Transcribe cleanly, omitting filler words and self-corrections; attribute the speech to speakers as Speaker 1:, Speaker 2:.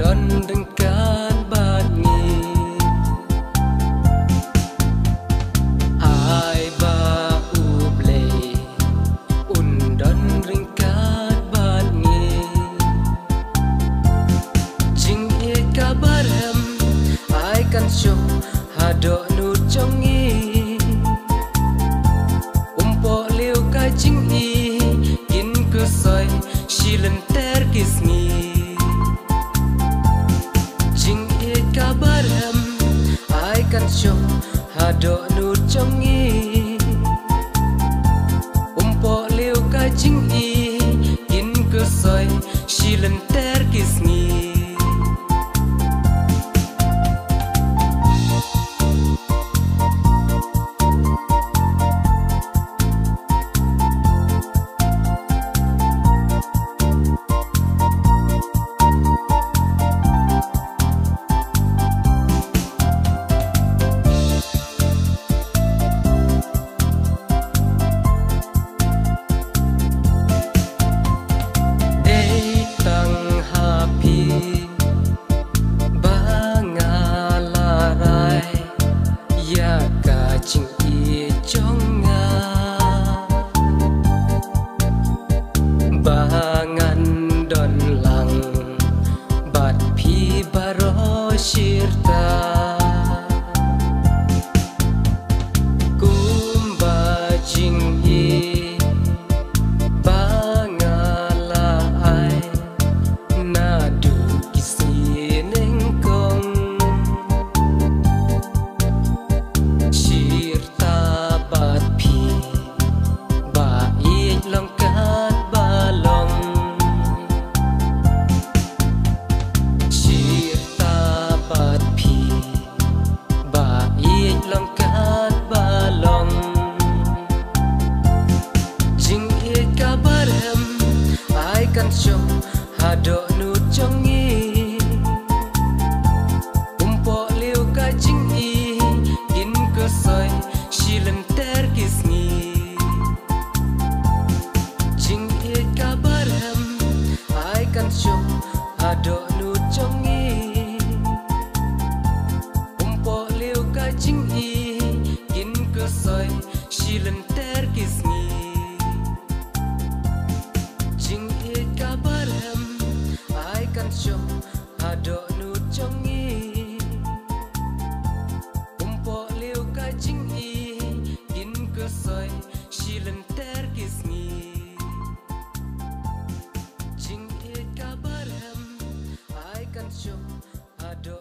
Speaker 1: undon dengan bani ai ba uble undon dengan bani jing e kabarem ai kan show hado nu chongi umpo liu ka jing i kin ku soi shilen ter kisni jing e kabarem ai kan show hado nu chongi umpo liu ka jing i kin ku soi shilen ter kisni bangan don lang bat phi baro shirta kumba jing i bangala ai nadu kisineng kong shirta bat phi ba i long kan show hado nu chongi umpo liu ka jing i kin ko soi shilen ter kisni jing e kabarem ai kan show hado nu chongi umpo liu ka jing i kin ko soi shilen ter kisni kabarem ai kan show hado nu chongi umpo liu ka jing i kin ko soi shilen ter kisni jing e kabarem ai kan show hado